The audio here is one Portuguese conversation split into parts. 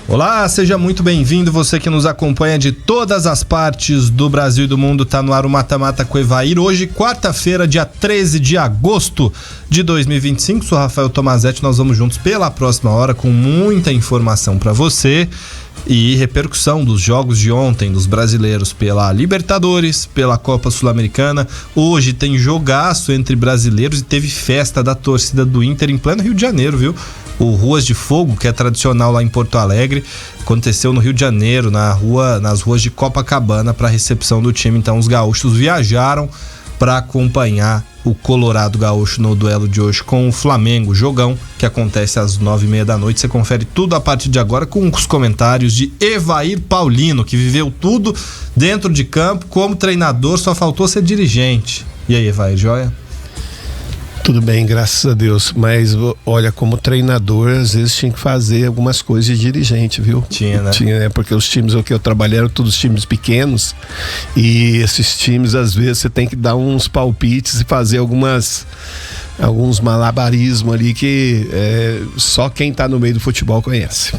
Olá, seja muito bem-vindo, você que nos acompanha de todas as partes do Brasil e do mundo. Tá no ar o Mata Mata com Evair. Hoje, quarta-feira, dia 13 de agosto de 2025. Sou Rafael Tomazetti, nós vamos juntos pela próxima hora com muita informação para você e repercussão dos jogos de ontem dos brasileiros pela Libertadores, pela Copa Sul-Americana. Hoje tem jogaço entre brasileiros e teve festa da torcida do Inter em pleno Rio de Janeiro, viu? O Ruas de Fogo, que é tradicional lá em Porto Alegre, aconteceu no Rio de Janeiro, nas ruas de Copacabana, para a recepção do time. Então os gaúchos viajaram para acompanhar o Colorado Gaúcho no duelo de hoje com o Flamengo, jogão que acontece às 9h30 da noite. Você confere tudo a partir de agora com os comentários de Evair Paulino, que viveu tudo dentro de campo como treinador, só faltou ser dirigente. E aí, Evair, joia? Tudo bem, graças a Deus, mas olha, como treinador às vezes tinha que fazer algumas coisas de dirigente, viu? Tinha, né? Tinha, porque os times que eu trabalhei eram todos times pequenos e esses times às vezes você tem que dar uns palpites e fazer alguns malabarismos ali que só quem tá no meio do futebol conhece.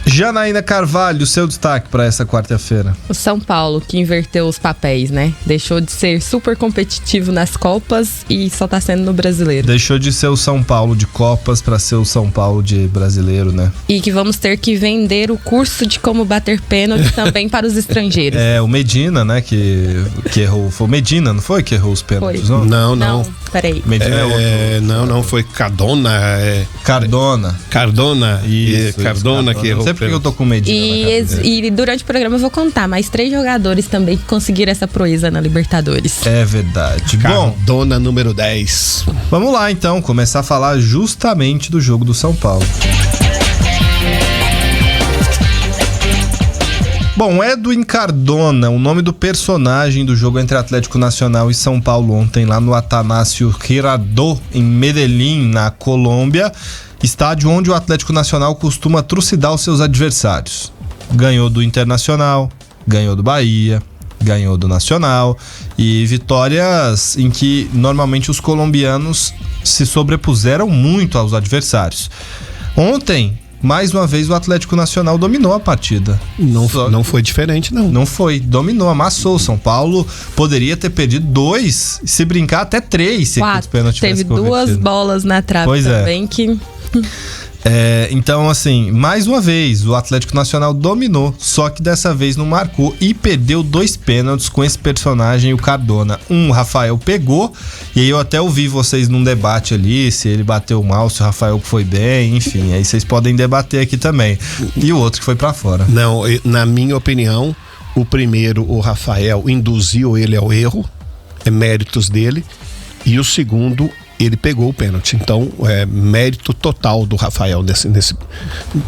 Janaína Carvalho, seu destaque para essa quarta-feira. O São Paulo, que inverteu os papéis, né? Deixou de ser super competitivo nas Copas e só tá sendo no Brasileiro. Deixou de ser o São Paulo de Copas para ser o São Paulo de Brasileiro, né? E que vamos ter que vender o curso de como bater pênalti também para os estrangeiros. O Medina, né? Que errou. Foi o Medina, não foi que errou os pênaltis? Foi. Não. Peraí. Medina é outro. Não, foi Cardona. Cardona. Isso, Cardona que errou. Não sei porque eu tô com Medina na cabeça. E durante o programa eu vou contar mais 3 jogadores também que conseguiram essa proeza na Libertadores. É verdade. Cardona número 10. Vamos lá então, começar a falar justamente do jogo do São Paulo. Bom, Edwin Cardona, o nome do personagem do jogo entre Atlético Nacional e São Paulo ontem lá no Atanasio Girardot, em Medellín, na Colômbia, estádio onde o Atlético Nacional costuma trucidar os seus adversários. Ganhou do Internacional, ganhou do Bahia, ganhou do Nacional, e vitórias em que normalmente os colombianos se sobrepuseram muito aos adversários. Ontem, mais uma vez, o Atlético Nacional dominou a partida. Não foi diferente, não. Não foi, dominou, amassou. São Paulo poderia ter perdido 2, se brincar até 3, se os pênaltis tivessem Teve 2 bolas na trave também que... Então, assim, mais uma vez, o Atlético Nacional dominou, só que dessa vez não marcou e perdeu 2 pênaltis com esse personagem, o Cardona. O Rafael pegou, e aí eu até ouvi vocês num debate ali, se ele bateu mal, se o Rafael foi bem, enfim, aí vocês podem debater aqui também. E o outro que foi pra fora. Não, na minha opinião, o primeiro, o Rafael, induziu ele ao erro, méritos dele, e o segundo, ele pegou o pênalti. Então, mérito total do Rafael nesse,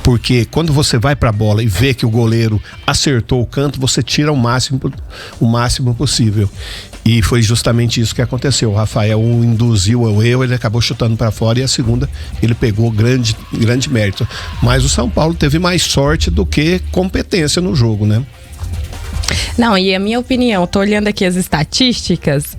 porque quando você vai pra bola e vê que o goleiro acertou o canto, você tira o máximo possível. E foi justamente isso que aconteceu. O Rafael induziu ao erro, ele acabou chutando pra fora, e a segunda ele pegou grande mérito. Mas o São Paulo teve mais sorte do que competência no jogo, né? Não, e a minha opinião, tô olhando aqui as estatísticas,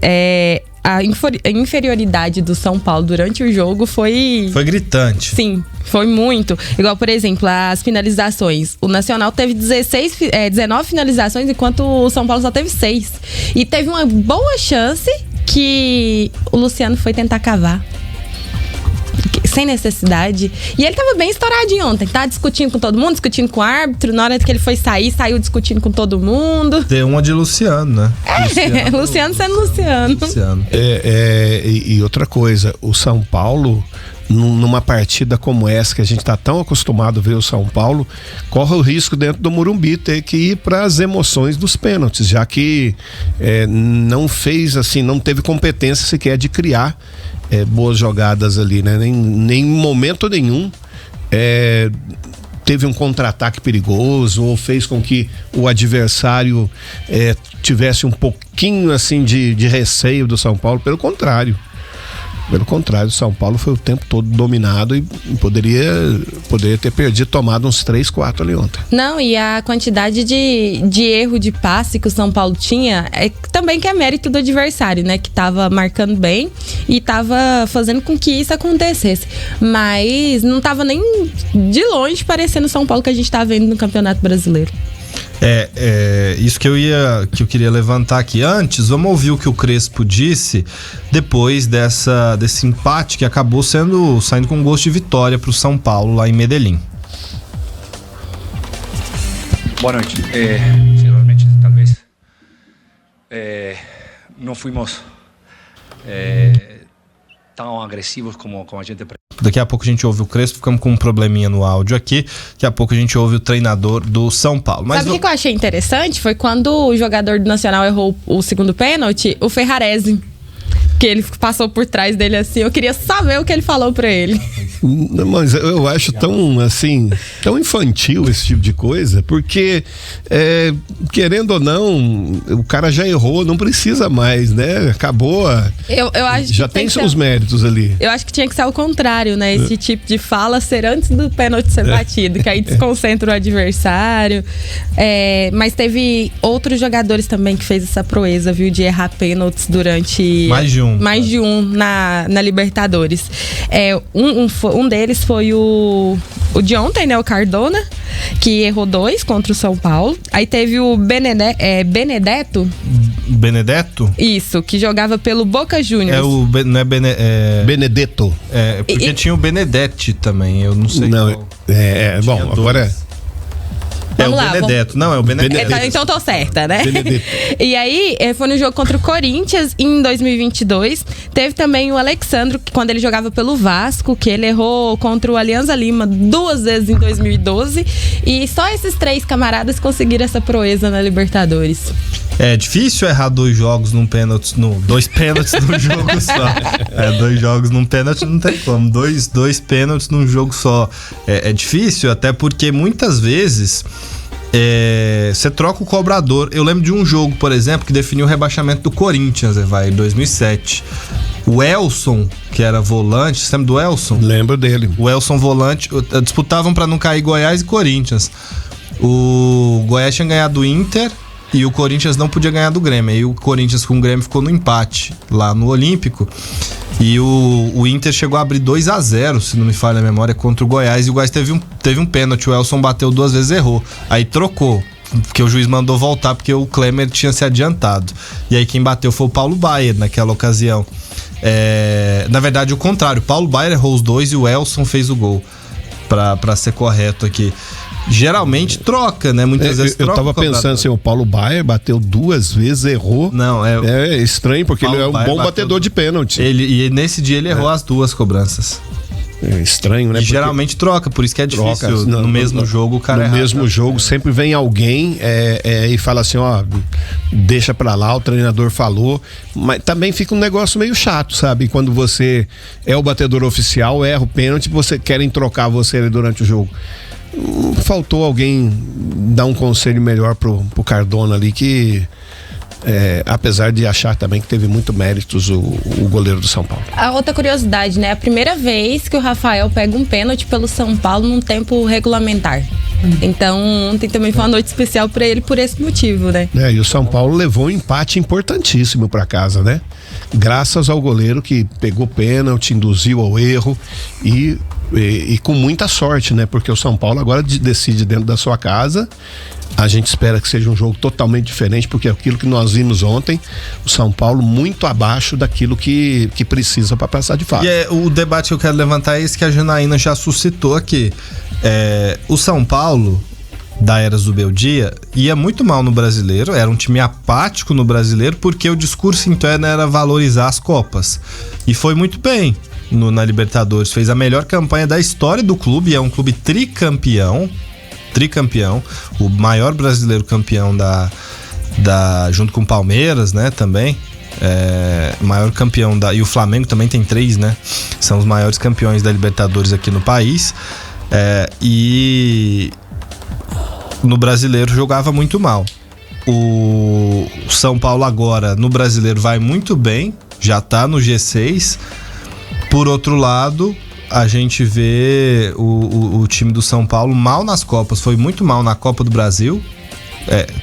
a inferioridade do São Paulo durante o jogo foi gritante. Sim, foi muito. Igual, por exemplo, as finalizações. O Nacional teve 19 finalizações, enquanto o São Paulo só teve 6. E teve uma boa chance que o Luciano foi tentar cavar. Sem necessidade. E ele tava bem estouradinho ontem. Tava discutindo com todo mundo, discutindo com o árbitro. Na hora que ele foi sair, saiu discutindo com todo mundo. Deu uma de Luciano, né? Luciano sendo Luciano. E outra coisa, o São Paulo, numa partida como essa, que a gente tá tão acostumado a ver o São Paulo, corre o risco dentro do Morumbi ter que ir para as emoções dos pênaltis, já que não fez assim, não teve competência sequer de criar boas jogadas ali, né? Nem em momento nenhum teve um contra-ataque perigoso ou fez com que o adversário tivesse um pouquinho assim de receio do São Paulo. Pelo contrário, Pelo contrário, o São Paulo foi o tempo todo dominado e poderia ter perdido, tomado uns 3, 4 ali ontem. Não, e a quantidade de erro de passe que o São Paulo tinha também que é mérito do adversário, né? Que tava marcando bem e tava fazendo com que isso acontecesse. Mas não tava nem de longe parecendo o São Paulo que a gente tá vendo no Campeonato Brasileiro. Isso que eu queria levantar aqui. Antes, vamos ouvir o que o Crespo disse depois desse empate que acabou saindo com gosto de vitória pro São Paulo lá em Medellín. Boa noite. Realmente, talvez não fomos tão agressivos como a gente. Daqui a pouco a gente ouve o Crespo, ficamos com um probleminha no áudio aqui. Daqui a pouco a gente ouve o treinador do São Paulo. Sabe o que eu achei interessante? Foi quando o jogador do Nacional errou o segundo pênalti, o Ferrarese, que ele passou por trás dele assim. Eu queria saber o que ele falou pra ele. Mas eu acho tão infantil esse tipo de coisa, porque querendo ou não, o cara já errou, não precisa mais, né? Acabou. Eu acho já que tem seus méritos ali. Eu acho que tinha que ser ao contrário, né? Esse tipo de fala ser antes do pênalti ser batido, que aí desconcentra o adversário. Mas teve outros jogadores também que fez essa proeza, viu? De errar pênaltis durante... Mais de um na Libertadores. Um deles foi o de ontem, né? O Cardona, que errou 2 contra o São Paulo. Aí teve o Benedetto. Benedetto? Isso, que jogava pelo Boca Juniors. Benedetto. Porque tinha o Benedetti também, eu não sei. Não, bom, agora... Vamos lá, Benedetto. Não, é o Benedetto. Então tô certa, né? E aí, foi no jogo contra o Corinthians em 2022. Teve também o Alexandro, que quando ele jogava pelo Vasco, que ele errou contra o Alianza Lima 2 vezes em 2012. E só esses 3 camaradas conseguiram essa proeza na Libertadores. É difícil errar 2 jogos num pênalti, 2 pênaltis num jogo só. 2 jogos num pênalti não tem como. 2 pênaltis num jogo só. É difícil, até porque muitas vezes você troca o cobrador. Eu lembro de um jogo, por exemplo, que definiu o rebaixamento do Corinthians, em 2007. O Elson, que era volante, você lembra do Elson? Lembro dele. O Elson volante, disputavam para não cair Goiás e Corinthians. O Goiás tinha ganhado do Inter e o Corinthians não podia ganhar do Grêmio. Aí o Corinthians com o Grêmio ficou no empate lá no Olímpico. E o Inter chegou a abrir 2-0, se não me falha a memória, contra o Goiás. E o Goiás teve um pênalti. O Elson bateu 2 vezes e errou. Aí trocou, porque o juiz mandou voltar, porque o Klemer tinha se adiantado. E aí quem bateu foi o Paulo Baier naquela ocasião. Na verdade, o contrário. O Paulo Baier errou os 2 e o Elson fez o gol. Pra ser correto aqui. Geralmente troca, né? Muitas vezes troca. Eu tava pensando assim, o Paulo Baier bateu 2 vezes, errou. Não, é estranho, porque ele é um bom batedor de pênalti. E nesse dia ele errou as 2 cobranças. É estranho, né? E geralmente troca, por isso que é difícil. No mesmo jogo, o cara erra. No mesmo jogo, sempre vem alguém e fala assim, deixa pra lá, o treinador falou. Mas também fica um negócio meio chato, sabe? Quando você é o batedor oficial, erra o pênalti, querem trocar você ali durante o jogo. Faltou alguém dar um conselho melhor pro Cardona ali, que apesar de achar também que teve muito méritos o goleiro do São Paulo. A outra curiosidade, né? A primeira vez que o Rafael pega um pênalti pelo São Paulo num tempo regulamentar. Então, ontem também foi uma noite especial pra ele por esse motivo, né? E o São Paulo levou um empate importantíssimo pra casa, né? Graças ao goleiro que pegou pênalti, induziu ao erro e com muita sorte, né? Porque o São Paulo agora decide dentro da sua casa. A gente espera que seja um jogo totalmente diferente, porque aquilo que nós vimos ontem, o São Paulo muito abaixo daquilo que precisa para passar de fase. E o debate que eu quero levantar é esse que a Janaína já suscitou aqui. O São Paulo, da era Zubeldia, ia muito mal no Brasileiro, era um time apático no Brasileiro, porque o discurso interno era valorizar as Copas. E foi muito bem na Libertadores, fez a melhor campanha da história do clube, é um clube tricampeão, o maior brasileiro campeão junto com o Palmeiras, né, também. Maior campeão e o Flamengo também tem 3, né? São os maiores campeões da Libertadores aqui no país. E no Brasileiro jogava muito mal. O São Paulo agora no Brasileiro vai muito bem, já tá no G6. Por outro lado, a gente vê o time do São Paulo mal nas Copas. Foi muito mal na Copa do Brasil.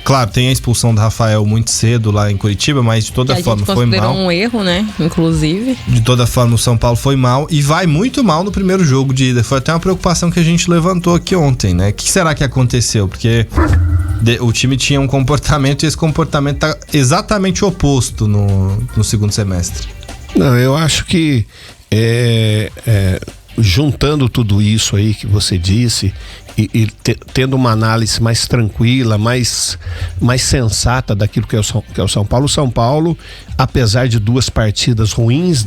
Claro, tem a expulsão do Rafael muito cedo lá em Curitiba, mas de toda forma foi mal. Considerou um erro, né? Inclusive. De toda forma, o São Paulo foi mal e vai muito mal no primeiro jogo de ida. Foi até uma preocupação que a gente levantou aqui ontem, né? O que será que aconteceu? Porque o time tinha um comportamento e esse comportamento tá exatamente oposto no segundo semestre. Não, eu acho que juntando tudo isso aí que você disse e tendo uma análise mais tranquila, mais sensata daquilo que é o São Paulo. O São Paulo, apesar de 2 partidas ruins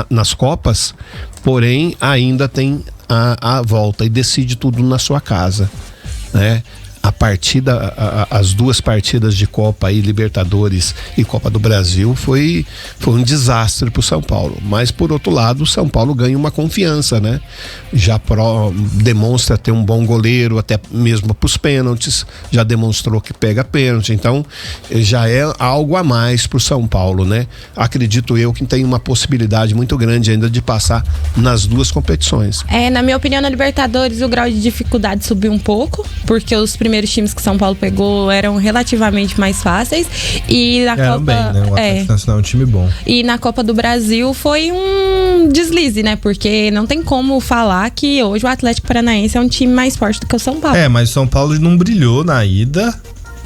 nas Copas, porém ainda tem a volta e decide tudo na sua casa, né? As 2 partidas de Copa aí, Libertadores e Copa do Brasil, foi um desastre pro São Paulo. Mas por outro lado, o São Paulo ganha uma confiança, né? Já demonstra ter um bom goleiro, até mesmo pros pênaltis, já demonstrou que pega pênalti, então já é algo a mais pro São Paulo, né? Acredito eu que tem uma possibilidade muito grande ainda de passar nas 2 competições. Na minha opinião, na Libertadores o grau de dificuldade subiu um pouco, porque os primeiros times que São Paulo pegou eram relativamente mais fáceis e na Copa bem, né? O Atlético Nacional é um time bom. E na Copa do Brasil foi um deslize, né? Porque não tem como falar que hoje o Atlético Paranaense é um time mais forte do que o São Paulo. Mas o São Paulo não brilhou na ida.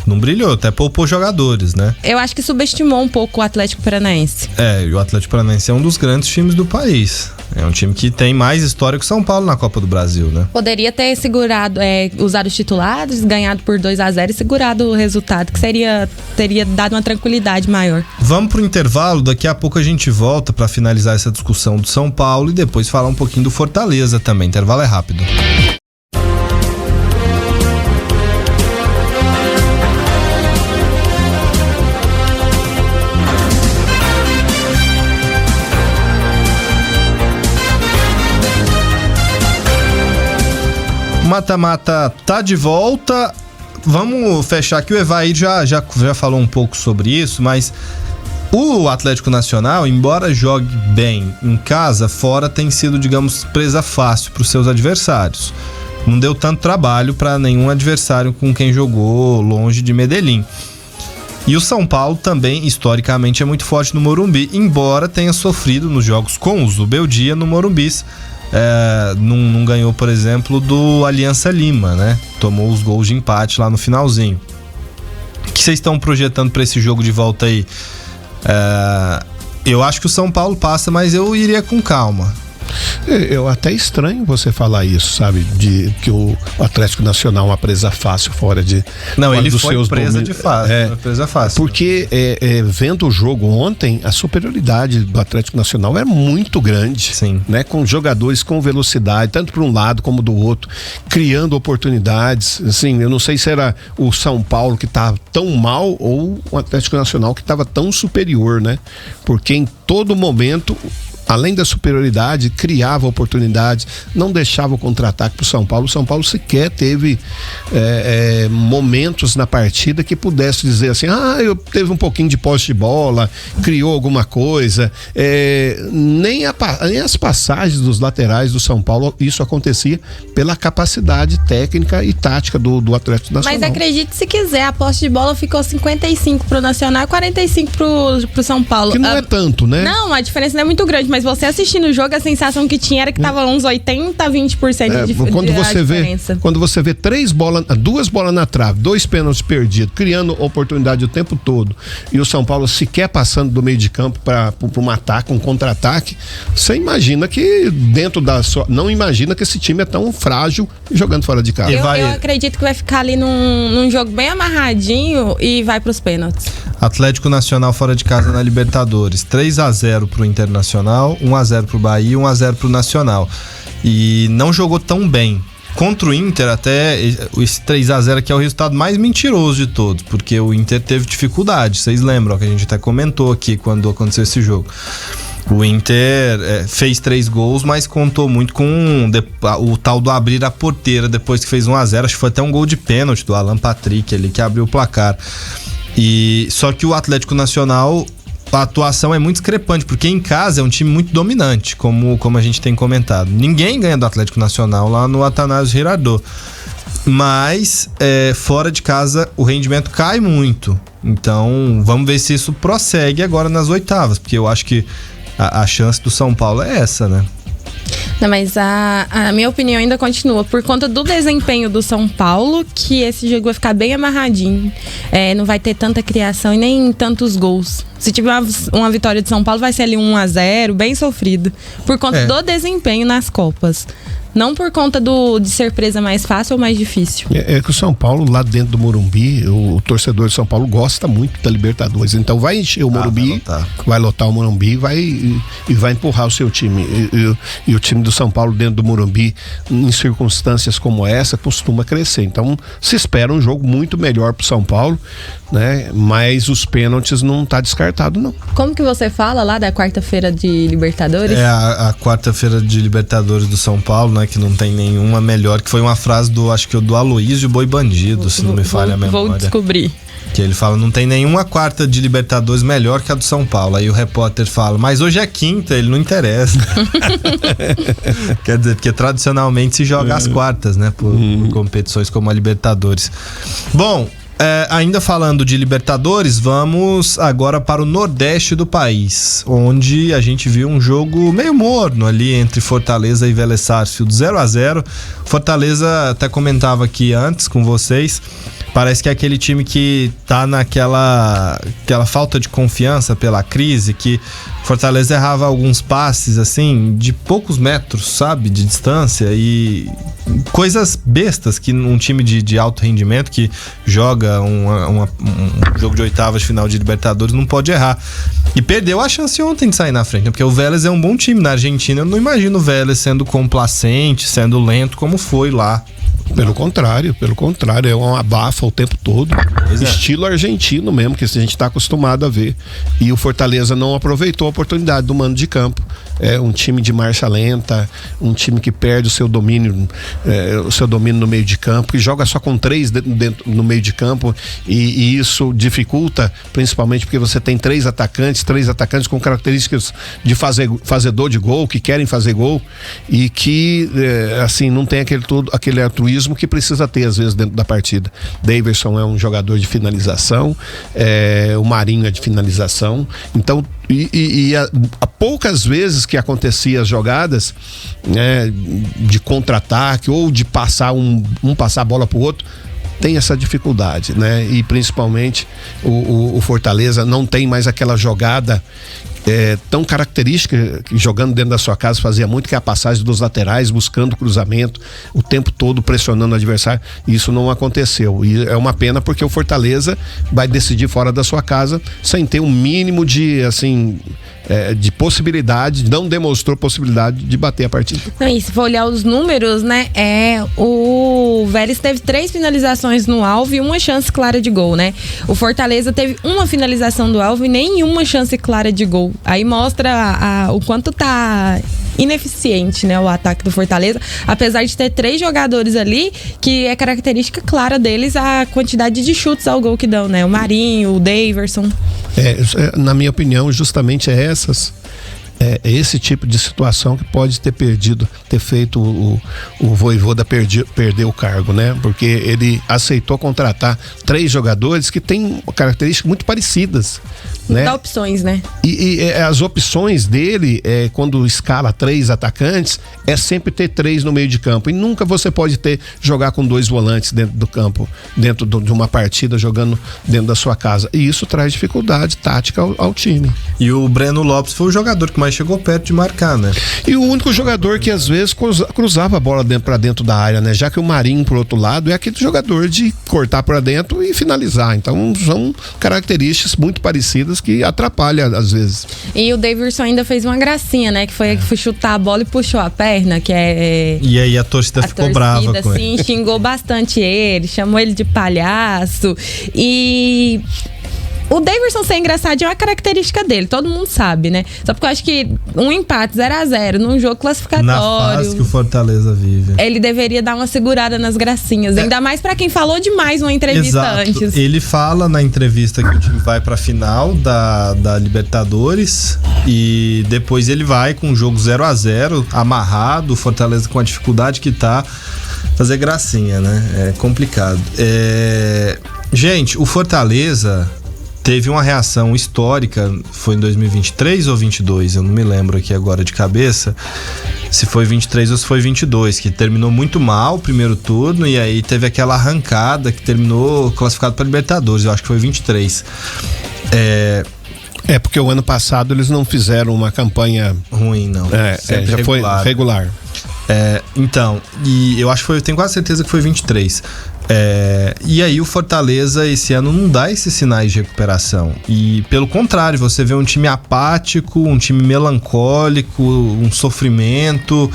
Não brilhou, até poupou jogadores, né? Eu acho que subestimou um pouco o Atlético Paranaense. E o Atlético Paranaense é um dos grandes times do país. É um time que tem mais história que o São Paulo na Copa do Brasil, né? Poderia ter segurado, usado os titulares, ganhado por 2-0 e segurado o resultado, que teria dado uma tranquilidade maior. Vamos pro intervalo, daqui a pouco a gente volta pra finalizar essa discussão do São Paulo e depois falar um pouquinho do Fortaleza também. Intervalo é rápido. Mata-mata tá de volta. Vamos fechar aqui. O Evair já falou um pouco sobre isso, mas o Atlético Nacional, embora jogue bem em casa, fora tem sido, digamos, presa fácil para os seus adversários. Não deu tanto trabalho para nenhum adversário com quem jogou longe de Medellín. E o São Paulo também, historicamente, é muito forte no Morumbi, embora tenha sofrido nos jogos com o Zubeldia no Morumbi. Não ganhou, por exemplo, do Aliança Lima, né? Tomou os gols de empate lá no finalzinho. O que vocês estão projetando para esse jogo de volta aí? Eu acho que o São Paulo passa, mas eu iria com calma. Eu até estranho você falar isso, sabe? De que o Atlético Nacional é uma presa fácil fora de... Não, ele foi presa de fácil. Presa fácil. Porque vendo o jogo ontem, a superioridade do Atlético Nacional é muito grande. Sim. Né? Com jogadores com velocidade, tanto para um lado como do outro, criando oportunidades. Assim, eu não sei se era o São Paulo que estava tão mal ou o Atlético Nacional que estava tão superior, né? Porque em todo momento, além da superioridade, criava oportunidades, não deixava o contra-ataque para o São Paulo. O São Paulo sequer teve momentos na partida que pudesse dizer assim, eu teve um pouquinho de posse de bola, criou alguma coisa. Nem as passagens dos laterais do São Paulo, isso acontecia pela capacidade técnica e tática do Atlético Nacional. Mas acredite se quiser, a posse de bola ficou 55 pro Nacional e 45 pro São Paulo. Que não é tanto, né? Não, a diferença não é muito grande, mas você assistindo o jogo, a sensação que tinha era que tava uns 20% de diferença. Quando você vê 2 bolas na trave, 2 pênaltis perdidos, criando oportunidade o tempo todo, e o São Paulo sequer passando do meio de campo para um ataque, um contra-ataque, você imagina que não imagina que esse time é tão frágil jogando fora de casa. Eu acredito que vai ficar ali num jogo bem amarradinho e vai pros pênaltis. Atlético Nacional fora de casa na Libertadores, 3-0 pro Internacional, 1-0 pro Bahia, 1-0 pro Nacional. E não jogou tão bem. Contra o Inter, até esse 3-0 aqui é o resultado mais mentiroso de todos, porque o Inter teve dificuldade. Vocês lembram que a gente até comentou aqui quando aconteceu esse jogo. O Inter fez 3 gols, mas contou muito com o tal do abrir a porteira depois que fez 1-0. Acho que foi até um gol de pênalti do Alan Patrick ali que abriu o placar. Só que o Atlético Nacional a atuação é muito discrepante, porque em casa é um time muito dominante, como a gente tem comentado. Ninguém ganha do Atlético Nacional lá no Atanásio Girardot. Mas fora de casa o rendimento cai muito. Então vamos ver se isso prossegue agora nas oitavas, porque eu acho que a chance do São Paulo é essa, né? Não, mas a minha opinião ainda continua por conta do desempenho do São Paulo, que esse jogo vai ficar bem amarradinho. Não vai ter tanta criação e nem tantos gols. Se tiver uma vitória de São Paulo, vai ser ali 1-0, bem sofrido. Por conta do desempenho nas Copas. Não por conta de ser presa mais fácil ou mais difícil. É que o São Paulo, lá dentro do Morumbi, o torcedor de São Paulo gosta muito da Libertadores. Então vai encher o Morumbi, vai lotar o Morumbi e vai empurrar o seu time. E o time do São Paulo dentro do Morumbi, em circunstâncias como essa, costuma crescer. Então se espera um jogo muito melhor pro São Paulo, né? Mas os pênaltis não tá descartado, não. Como que você fala lá da quarta-feira de Libertadores? A quarta-feira de Libertadores do São Paulo, né? Que não tem nenhuma melhor, que foi uma frase acho que do Aloysio Boi Bandido, se não me falha a memória. Vou descobrir. Que ele fala, não tem nenhuma quarta de Libertadores melhor que a do São Paulo. Aí o repórter fala, mas hoje é quinta, ele não interessa. Quer dizer, porque tradicionalmente se joga as quartas, né? Por competições como a Libertadores. Bom, ainda falando de Libertadores, vamos agora para o Nordeste do país, onde a gente viu um jogo meio morno ali entre Fortaleza e Vélez Sarsfield, 0-0. Fortaleza, até comentava aqui antes com vocês, parece que é aquele time que tá naquela falta de confiança pela crise, que Fortaleza errava alguns passes, assim, de poucos metros, sabe, de distância, e coisas bestas que um time de alto rendimento que joga um jogo de oitavas de final de Libertadores não pode errar. E perdeu a chance ontem de sair na frente, né? Porque o Vélez é um bom time na Argentina. Eu não imagino o Vélez sendo complacente, sendo lento como foi lá. Pelo contrário, é uma abafa o tempo todo. Estilo argentino mesmo, que a gente está acostumado a ver. E o Fortaleza não aproveitou a oportunidade do mando de campo. É um time de marcha lenta, um time que perde o seu domínio no meio de campo, que joga só com 3 dentro no meio de campo, e isso dificulta, principalmente porque você tem 3 atacantes com características de fazedor de gol, que querem fazer gol, e que assim, não tem aquele altruísmo que precisa ter às vezes dentro da partida. Daverson é um jogador de finalização, o Marinho é de finalização, então há poucas vezes que acontecia as jogadas, né, de contra-ataque ou de passar passar a bola pro outro, tem essa dificuldade, né? E principalmente o Fortaleza não tem mais aquela jogada tão característica, que jogando dentro da sua casa fazia muito, que é a passagem dos laterais, buscando cruzamento, o tempo todo pressionando o adversário. Isso não aconteceu, e é uma pena, porque o Fortaleza vai decidir fora da sua casa sem ter um mínimo de, assim, de possibilidade, não demonstrou possibilidade de bater a partida. E se for olhar os números, né, o Vélez teve 3 finalizações no alvo e uma chance clara de gol, né? O Fortaleza teve uma finalização do alvo e nenhuma chance clara de gol. Aí mostra o quanto tá ineficiente, né, o ataque do Fortaleza, apesar de ter 3 jogadores ali, que é característica clara deles a quantidade de chutes ao gol que dão, né? O Marinho, o Daverson. Na minha opinião, justamente esse tipo de situação que pode ter feito o Vojvoda perder o cargo, né? Porque ele aceitou contratar 3 jogadores que têm características muito parecidas, né? Dá opções, né? E as opções dele, quando escala 3 atacantes, é sempre ter 3 no meio de campo. E nunca você pode jogar com 2 volantes dentro do campo, dentro de uma partida, jogando dentro da sua casa. E isso traz dificuldade tática ao time. E o Breno Lopes foi o jogador que mais chegou perto de marcar, né? E o único jogador que às vezes cruzava a bola pra dentro da área, né? Já que o Marinho, por outro lado, é aquele jogador de cortar pra dentro e finalizar. Então são características muito parecidas que atrapalham às vezes. E o Daverson ainda fez uma gracinha, né? Que foi chutar a bola e puxou a perna, que é... E aí a torcida ficou brava com ele. Xingou bastante ele, chamou ele de palhaço. E O Daverson ser engraçadinho é uma característica dele, todo mundo sabe, né? Só porque eu acho que um empate 0-0 num jogo classificatório. Na fase que o Fortaleza vive. Ele deveria dar uma segurada nas gracinhas. Ainda mais pra quem falou demais numa entrevista antes. Ele fala na entrevista que o time vai pra final da Libertadores e depois ele vai com um jogo 0-0, amarrado, o Fortaleza com a dificuldade que tá, fazer gracinha, né? É complicado. Gente, o Fortaleza teve uma reação histórica, foi em 2023 ou 22, eu não me lembro aqui agora de cabeça, se foi 23 ou se foi 22, que terminou muito mal o primeiro turno e aí teve aquela arrancada que terminou classificado para Libertadores, eu acho que foi 23. Porque o ano passado eles não fizeram uma campanha ruim, não. Já regular. Foi regular. Então, e eu acho que tenho quase certeza que foi 23. E aí o Fortaleza esse ano não dá esses sinais de recuperação. E pelo contrário, você vê um time apático, um time melancólico, um sofrimento.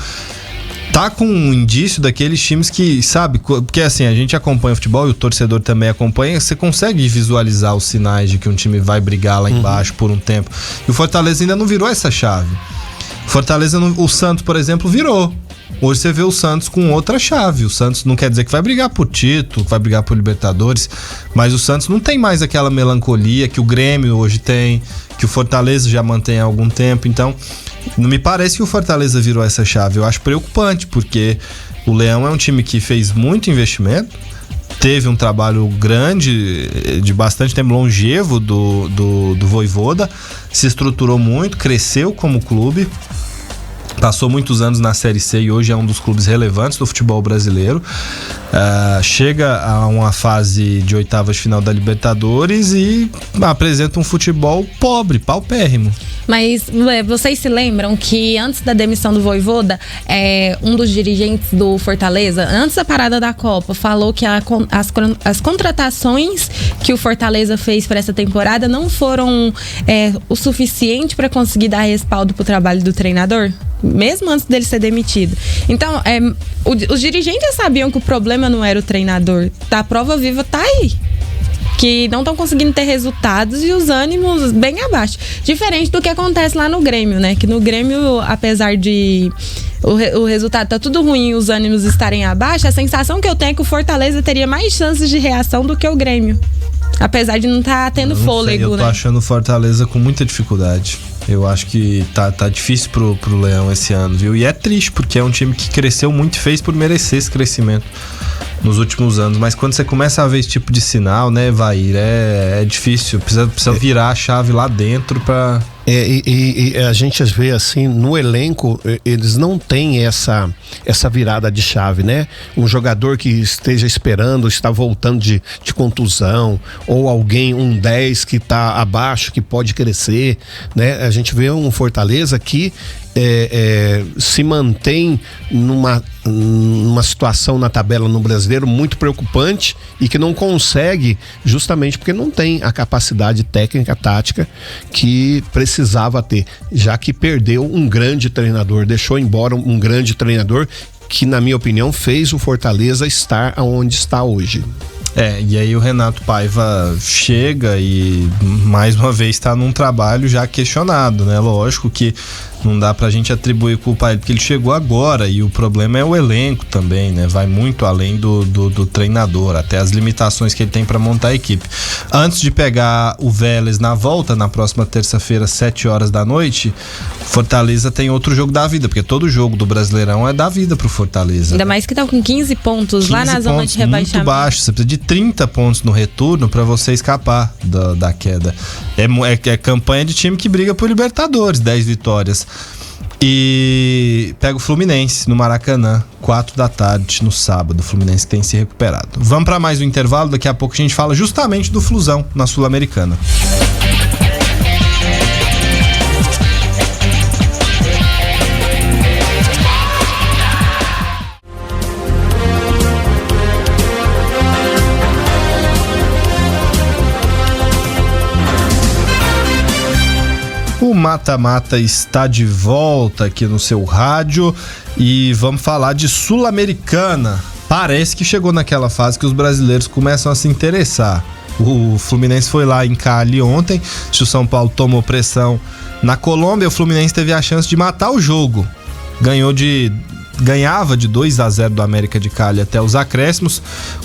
Tá com um indício daqueles times que, sabe, porque assim, a gente acompanha o futebol e o torcedor também acompanha, você consegue visualizar os sinais de que um time vai brigar lá embaixo por um tempo. E o Fortaleza ainda não virou essa chave. O Santos, por exemplo, virou. Hoje você vê o Santos com outra chave. O Santos não quer dizer que vai brigar por título, que vai brigar por Libertadores, mas o Santos não tem mais aquela melancolia que o Grêmio hoje tem, que o Fortaleza já mantém há algum tempo. Então, não me parece que o Fortaleza virou essa chave. Eu acho preocupante, porque o Leão é um time que fez muito investimento, teve um trabalho grande, de bastante tempo, longevo do Vojvoda, se estruturou muito, cresceu como clube, passou muitos anos na Série C e hoje é um dos clubes relevantes do futebol brasileiro. Chega a uma fase de oitavas de final da Libertadores e apresenta um futebol pobre, paupérrimo. Mas vocês se lembram que antes da demissão do Vojvoda, um dos dirigentes do Fortaleza, antes da parada da Copa, falou que as contratações que o Fortaleza fez para essa temporada não foram o suficiente para conseguir dar respaldo pro trabalho do treinador? Mesmo antes dele ser demitido. Então, os dirigentes sabiam que o problema não era o treinador. A prova viva tá aí. Que não estão conseguindo ter resultados e os ânimos bem abaixo. Diferente do que acontece lá no Grêmio, né? Que no Grêmio, apesar de o resultado tá tudo ruim e os ânimos estarem abaixo, a sensação que eu tenho é que o Fortaleza teria mais chances de reação do que o Grêmio. Apesar de não estar tendo fôlego, eu tô achando o Fortaleza com muita dificuldade. Eu acho que tá difícil pro Leão esse ano, viu? E é triste, porque é um time que cresceu muito e fez por merecer esse crescimento nos últimos anos. Mas quando você começa a ver esse tipo de sinal, né, Vair, é difícil. Precisa virar a chave lá dentro pra... E a gente vê assim, no elenco, eles não têm essa virada de chave, né? Um jogador que esteja esperando, está voltando de contusão, ou alguém, um 10 que está abaixo, que pode crescer, né? A gente vê um Fortaleza que se mantém numa situação na tabela no Brasileiro muito preocupante e que não consegue, justamente porque não tem a capacidade técnica, tática que precisava ter, já que perdeu um grande treinador, deixou embora um grande treinador que, na minha opinião, fez o Fortaleza estar onde está hoje. E aí o Renato Paiva chega e mais uma vez está num trabalho já questionado, né? Lógico que não dá pra gente atribuir culpa a ele, porque ele chegou agora e o problema é o elenco também, né? Vai muito além do treinador, até as limitações que ele tem pra montar a equipe. Antes de pegar o Vélez na volta, na próxima terça-feira, 7h da noite, Fortaleza tem outro jogo da vida, porque todo jogo do Brasileirão é da vida pro Fortaleza. Ainda mais que tá com 15 pontos lá na zona de rebaixamento. Muito baixo, você precisa de 30 pontos no retorno pra você escapar da queda. É campanha de time que briga por Libertadores, 10 vitórias. E pega o Fluminense no Maracanã, 4h no sábado. O Fluminense tem se recuperado. Vamos para mais um intervalo, daqui a pouco a gente fala justamente do Flusão na Sul-Americana. O Mata-Mata está de volta aqui no seu rádio e vamos falar de Sul-Americana. Parece que chegou naquela fase que os brasileiros começam a se interessar. O Fluminense foi lá em Cali ontem. Se o São Paulo tomou pressão na Colômbia, o Fluminense teve a chance de matar o jogo. Ganhava de 2-0 do América de Cali até os acréscimos,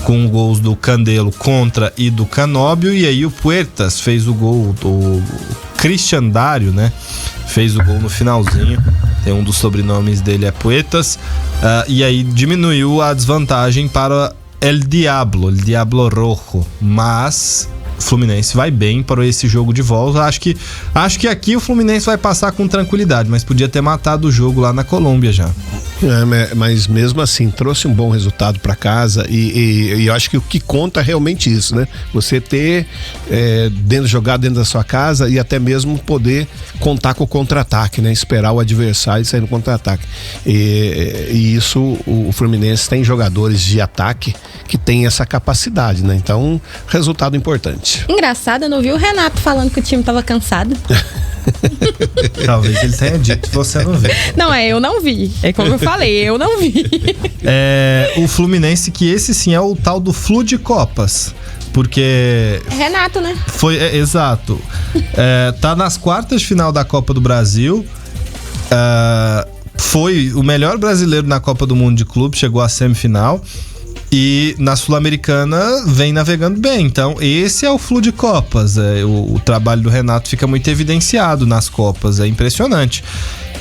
com gols do Candelo contra e do Canóbio, e aí o Puertas fez o gol, o Christian Dário, né? Fez o gol no finalzinho, tem um dos sobrenomes dele é Puertas, e aí diminuiu a desvantagem para El Diablo Rojo, mas o Fluminense vai bem para esse jogo de volta. Acho que aqui o Fluminense vai passar com tranquilidade, mas podia ter matado o jogo lá na Colômbia já. Mas mesmo assim, trouxe um bom resultado para casa e eu acho que o que conta é realmente isso, né? Você ter jogar dentro da sua casa e até mesmo poder contar com o contra-ataque, né? Esperar o adversário sair no contra-ataque. E isso, o Fluminense tem jogadores de ataque que tem essa capacidade, né? Então, resultado importante. Engraçado, eu não vi o Renato falando que o time tava cansado. Talvez ele tenha dito que você não viu. Não, eu não vi. É como eu falei, eu não vi. O Fluminense, que esse sim é o tal do Flu de Copas. Porque... É Renato, né? Exato. Tá nas quartas de final da Copa do Brasil. Foi o melhor brasileiro na Copa do Mundo de clube, chegou à semifinal. E na Sul-Americana vem navegando bem. Então esse é o Flu de Copas. O trabalho do Renato fica muito evidenciado nas Copas. É impressionante.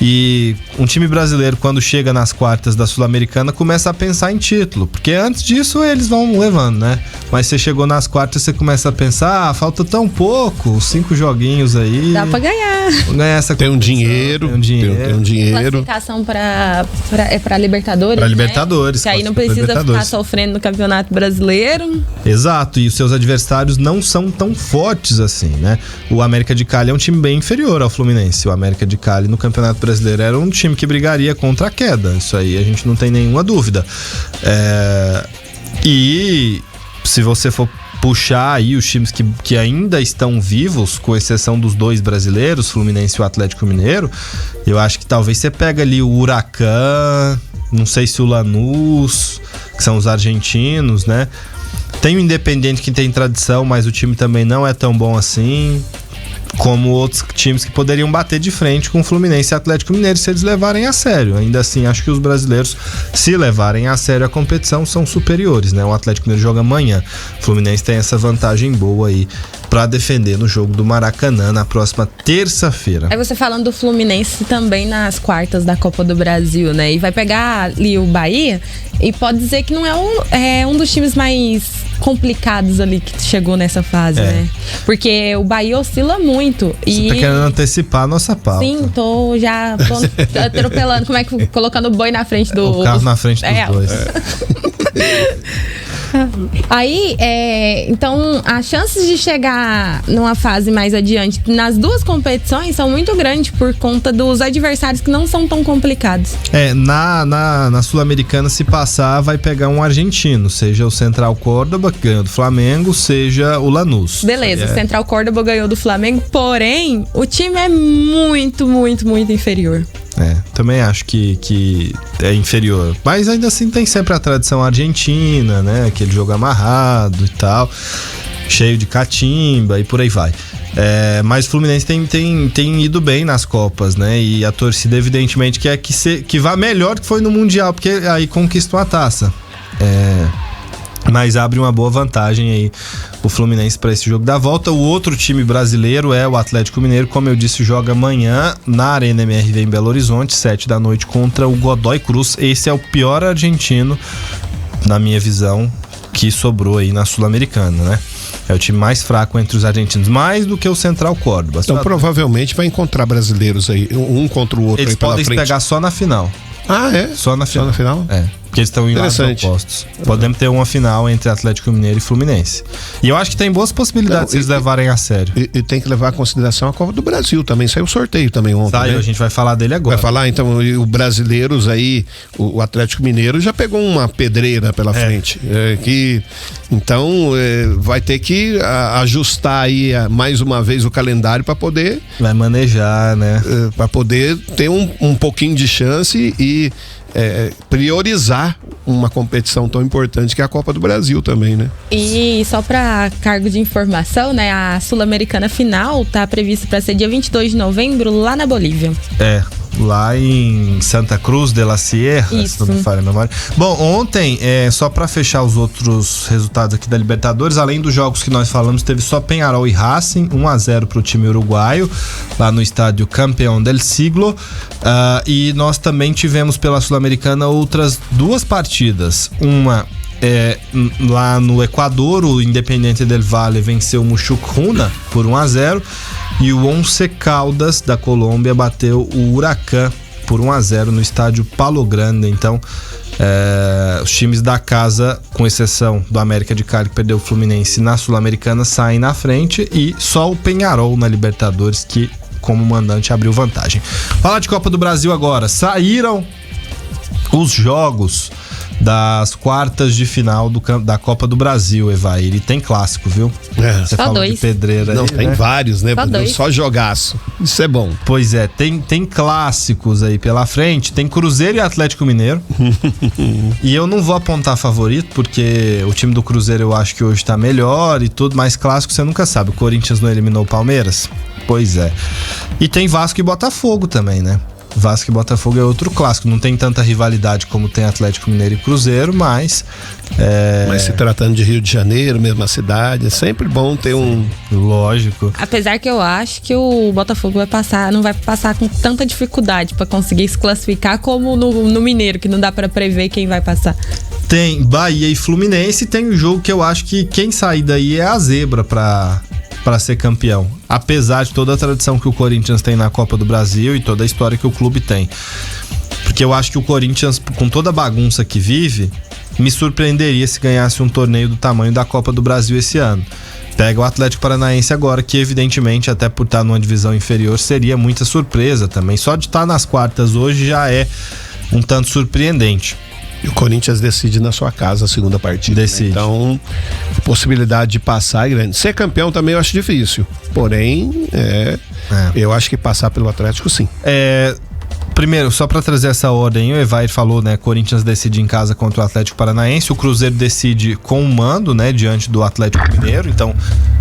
E um time brasileiro, quando chega nas quartas da Sul-Americana, começa a pensar em título. Porque antes disso eles vão levando, né? Mas você chegou nas quartas, você começa a pensar, falta tão pouco, 5 joguinhos aí. Dá pra ganhar. Ganhar essa tem um dinheiro. Classificação pra Libertadores. Pra Libertadores. Né? Que aí não precisa ficar sofrendo no Campeonato Brasileiro. Exato, e os seus adversários não são tão fortes assim, né? O América de Cali é um time bem inferior ao Fluminense. O América de Cali no Campeonato Brasileiro era um time que brigaria contra a queda. Isso aí a gente não tem nenhuma dúvida. E se você for puxar aí os times que ainda estão vivos, com exceção dos 2 brasileiros, Fluminense e o Atlético Mineiro, eu acho que talvez você pega ali o Huracan, não sei se o Lanús, que são os argentinos, né? Tem o Independiente que tem tradição, mas o time também não é tão bom assim, como outros times que poderiam bater de frente com o Fluminense e Atlético Mineiro se eles levarem a sério. Ainda assim, acho que os brasileiros, se levarem a sério a competição, são superiores, né? O Atlético Mineiro joga amanhã. O Fluminense tem essa vantagem boa aí para defender no jogo do Maracanã na próxima terça-feira. Aí você falando do Fluminense também nas quartas da Copa do Brasil, né? E vai pegar ali o Bahia e pode dizer que não é um dos times mais complicados ali que chegou nessa fase, né? Porque o Bahia oscila muito. Você tá querendo antecipar a nossa pauta. Sim, tô atropelando, como é que colocando o boi na frente do... O carro na frente dos dois. Aí, então, as chances de chegar numa fase mais adiante nas 2 competições são muito grandes por conta dos adversários que não são tão complicados. Na Sul-Americana, se passar, vai pegar um argentino, seja o Central Córdoba, que ganhou do Flamengo, seja o Lanús. Beleza, o Central Córdoba ganhou do Flamengo, porém, o time é muito, muito, muito inferior. Também acho que é inferior. Mas ainda assim tem sempre a tradição argentina, né? Aquele jogo amarrado e tal, cheio de catimba e por aí vai. Mas o Fluminense tem ido bem nas Copas, né? E a torcida evidentemente quer que vá melhor que foi no Mundial, porque aí conquista uma taça. Mas abre uma boa vantagem aí o Fluminense para esse jogo da volta. O outro time brasileiro é o Atlético Mineiro, como eu disse, joga amanhã na Arena MRV em Belo Horizonte, 7 da noite, contra o Godoy Cruz. Esse é o pior argentino, na minha visão, que sobrou aí na Sul-Americana, né? É o time mais fraco entre os argentinos, mais do que o Central Córdoba. Então provavelmente vai encontrar brasileiros aí, um contra o outro. Eles aí pela podem frente. Pegar só na final. Só na final? Porque eles estão em lados opostos. Podemos ter uma final entre Atlético Mineiro e Fluminense. E eu acho que tem boas possibilidades se eles levarem a sério. E tem que levar em consideração a Copa do Brasil também. Saiu o sorteio também ontem. Saiu, né? A gente vai falar dele agora. Vai falar, então, o brasileiros aí, o Atlético Mineiro já pegou uma pedreira pela frente. Então, vai ter que ajustar aí mais uma vez o calendário para poder... Vai manejar, né? Para poder ter um pouquinho de chance e priorizar uma competição tão importante que é a Copa do Brasil também, né? E só para cargo de informação, né, a Sul-Americana final tá prevista para ser dia 22 de novembro lá na Bolívia. Lá em Santa Cruz de la Sierra, se não me falha a memória. Bom, ontem, só pra fechar os outros resultados aqui da Libertadores, além dos jogos que nós falamos, teve só Peñarol e Racing, 1-0 pro time uruguaio, lá no estádio Campeão del Siglo. E nós também tivemos pela Sul-Americana outras duas partidas. Uma lá no Equador, o Independiente del Valle venceu o Muxuc Runa por 1-0. E o Once Caldas da Colômbia bateu o Huracán por 1-0 no estádio Palo Grande. Então, os times da casa, com exceção do América de Cali, que perdeu o Fluminense na Sul-Americana, saem na frente. E só o Peñarol na Libertadores, que como mandante abriu vantagem. Falar de Copa do Brasil agora. Saíram os jogos das quartas de final da Copa do Brasil, Evair. E tem clássico, viu? Você só falou dois. de pedreira. Não, aí, tem vários, né? Só jogaço. Isso é bom. Pois é, tem clássicos aí pela frente. Tem Cruzeiro e Atlético Mineiro. E eu não vou apontar favorito, porque o time do Cruzeiro eu acho que hoje tá melhor e tudo, mas clássico você nunca sabe. O Corinthians não eliminou o Palmeiras? Pois é. E tem Vasco e Botafogo também, né? Vasco e Botafogo é outro clássico. Não tem tanta rivalidade como tem Atlético Mineiro e Cruzeiro, mas... Mas se tratando de Rio de Janeiro, mesma cidade, é sempre bom ter um... Lógico. Apesar que eu acho que o Botafogo não vai passar com tanta dificuldade para conseguir se classificar como no Mineiro, que não dá para prever quem vai passar. Tem Bahia e Fluminense, tem um jogo que eu acho que quem sair daí é a zebra pra ser campeão. Apesar de toda a tradição que o Corinthians tem na Copa do Brasil e toda a história que o clube tem. Porque eu acho que o Corinthians, com toda a bagunça que vive, me surpreenderia se ganhasse um torneio do tamanho da Copa do Brasil esse ano. Pega o Atlético Paranaense agora, que evidentemente, até por estar numa divisão inferior, seria muita surpresa também. Só de estar nas quartas hoje já é um tanto surpreendente. E o Corinthians decide na sua casa a segunda partida. Decide. Né? Então, a possibilidade de passar é grande. Ser campeão também eu acho difícil. Porém, eu acho que passar pelo Atlético, sim. Primeiro, só pra trazer essa ordem, o Evair falou, né? Corinthians decide em casa contra o Atlético Paranaense. O Cruzeiro decide com o mando, né? Diante do Atlético Mineiro. Então,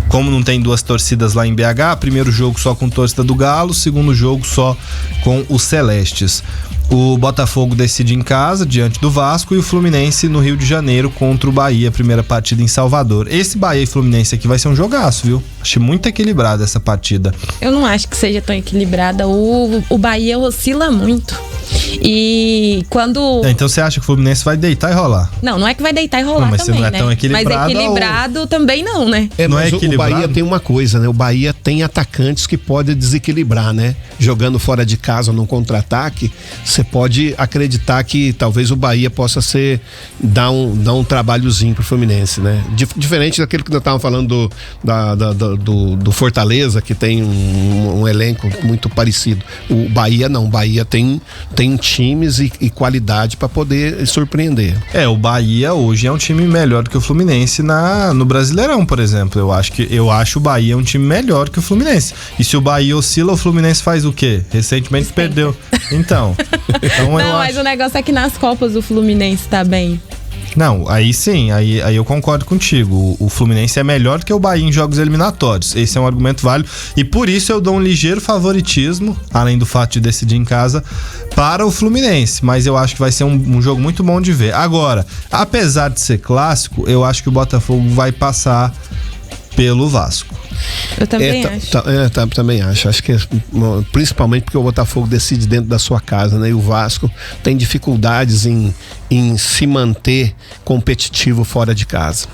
como não tem duas torcidas lá em BH, primeiro jogo só com torcida do Galo, segundo jogo só com os Celestes. O Botafogo decide em casa, diante do Vasco, e o Fluminense no Rio de Janeiro contra o Bahia, primeira partida em Salvador. Esse Bahia e Fluminense aqui vai ser um jogaço, viu? Achei muito equilibrada essa partida. Eu não acho que seja tão equilibrada. O Bahia oscila muito. E quando... Então você acha que o Fluminense vai deitar e rolar? Não é que vai deitar e rolar mas também, não é né? tão equilibrado, mas equilibrado também não, né? Não é Mas equilibrado? o Bahia tem uma coisa, né? O Bahia tem atacantes que podem desequilibrar, né? Jogando fora de casa num contra-ataque, você pode acreditar que talvez o Bahia possa dar um trabalhozinho pro Fluminense, né? Diferente daquele que nós estávamos falando do Fortaleza, que tem um elenco muito parecido. O Bahia não, o Bahia tem times e qualidade para poder surpreender. O Bahia hoje é um time melhor que o Fluminense no Brasileirão, por exemplo. Eu acho o Bahia um time melhor que o Fluminense. E se o Bahia oscila, o Fluminense faz o quê? Recentemente perdeu. Então não, mas o negócio é que nas Copas o Fluminense tá bem. Não, aí sim, aí eu concordo contigo. O Fluminense é melhor do que o Bahia em jogos eliminatórios. Esse é um argumento válido. E por isso eu dou um ligeiro favoritismo, além do fato de decidir em casa, para o Fluminense. Mas eu acho que vai ser um jogo muito bom de ver. Agora, apesar de ser clássico, eu acho que o Botafogo vai passar pelo Vasco. Eu também acho. Também acho. Acho que principalmente porque o Botafogo decide dentro da sua casa, né? E o Vasco tem dificuldades em se manter competitivo fora de casa.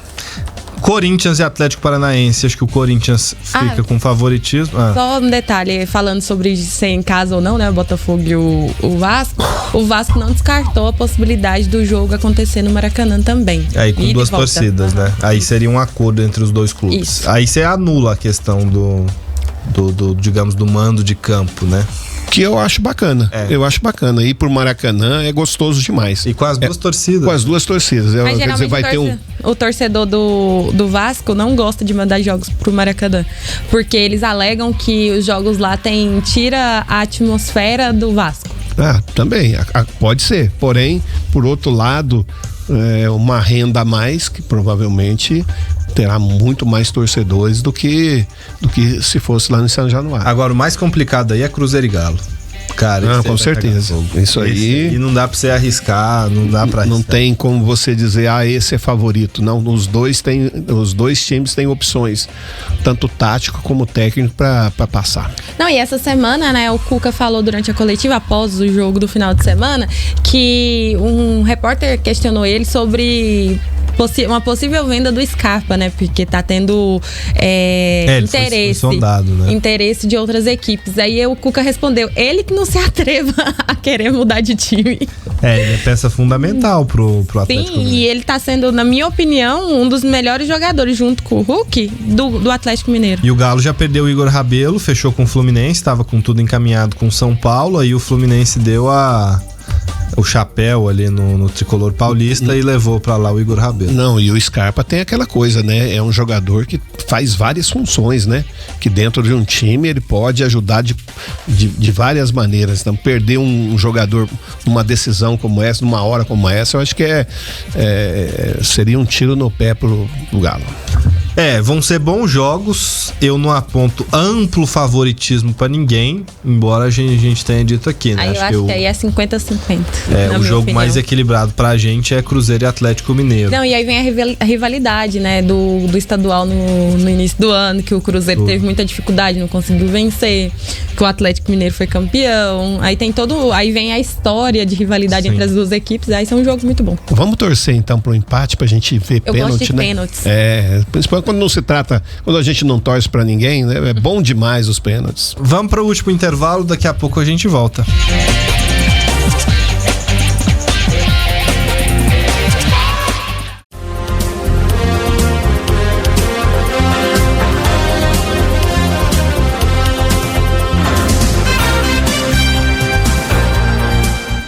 Corinthians e Atlético Paranaense, acho que o Corinthians fica com favoritismo. Só um detalhe, falando sobre ser em casa ou não, né? O Botafogo e o Vasco. O Vasco não descartou a possibilidade do jogo acontecer no Maracanã também. Aí com duas torcidas, né? Aí seria um acordo entre os dois clubes. Isso. Aí você anula a questão digamos, do mando de campo, né? Que eu acho bacana. Eu acho bacana. Ir pro Maracanã é gostoso demais. E com as duas torcidas. Com as duas torcidas. Mas quer dizer, vai ter o torcedor do Vasco não gosta de mandar jogos pro Maracanã. Porque eles alegam que os jogos lá tira a atmosfera do Vasco. Também. Pode ser. Porém, por outro lado, uma renda a mais, que provavelmente terá muito mais torcedores do que se fosse lá no São Januário. Agora, o mais complicado aí é Cruzeiro e Galo. Cara, com certeza. Isso aí. E não dá pra você arriscar, não dá pra arriscar. Não tem como você dizer, esse é favorito. Não, os dois times têm opções, tanto tático como técnico, pra passar. Não, e essa semana, né, o Cuca falou durante a coletiva, após o jogo do final de semana, que um repórter questionou ele sobre uma possível venda do Scarpa, né? Porque tá tendo interesse, foi sondado, né? Interesse de outras equipes. Aí o Cuca respondeu, ele que não se atreva a querer mudar de time. Ele é peça fundamental pro Atlético. Sim, e ele tá sendo, na minha opinião, um dos melhores jogadores, junto com o Hulk, do Atlético Mineiro. E o Galo já perdeu o Igor Rabelo, fechou com o Fluminense, tava com tudo encaminhado com o São Paulo, aí o Fluminense deu o chapéu ali no tricolor paulista e levou pra lá o Igor Rabelo. Não, e o Scarpa tem aquela coisa, né? É um jogador que faz várias funções, né? Que dentro de um time ele pode ajudar de várias maneiras. Então, perder um jogador numa decisão como essa, numa hora como essa, eu acho que seria um tiro no pé pro Galo. Vão ser bons jogos. Eu não aponto amplo favoritismo pra ninguém, embora a gente tenha dito aqui, né? Aí eu acho que aí é 50-50. O jogo mais equilibrado pra gente é Cruzeiro e Atlético Mineiro. Não, e aí vem a rivalidade, né? Do estadual no início do ano, que o Cruzeiro teve muita dificuldade, não conseguiu vencer, que o Atlético Mineiro foi campeão. Aí tem aí vem a história de rivalidade entre as duas equipes. Aí são jogos muito bons. Vamos torcer então pro empate pra gente ver pênalti, Eu gosto de né? pênaltis. Principalmente quando a gente não torce pra ninguém, né? É bom demais os pênaltis. Vamos para o último intervalo, daqui a pouco a gente volta.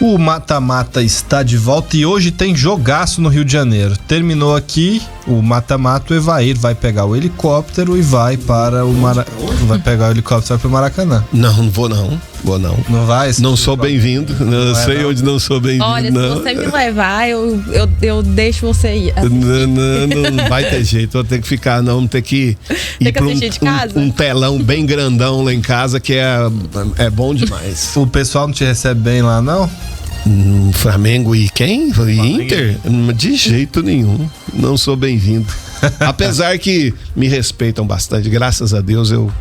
O mata-mata está de volta e hoje tem jogaço no Rio de Janeiro. Terminou aqui o mata-mata, o Evair vai pegar o helicóptero e vai para vai pegar o helicóptero para o Maracanã. Não vou não. Não vai? Não sou bem-vindo. Não sei onde não sou bem-vindo. Olha, não. Se você me levar, eu deixo você ir. Não vai ter jeito. Vou ter que ficar, não ter que ir para um telão bem grandão lá em casa, que é bom demais. O pessoal não te recebe bem lá, não? Flamengo e quem? Inter? De jeito nenhum. Não sou bem-vindo. Apesar que me respeitam bastante. Graças a Deus eu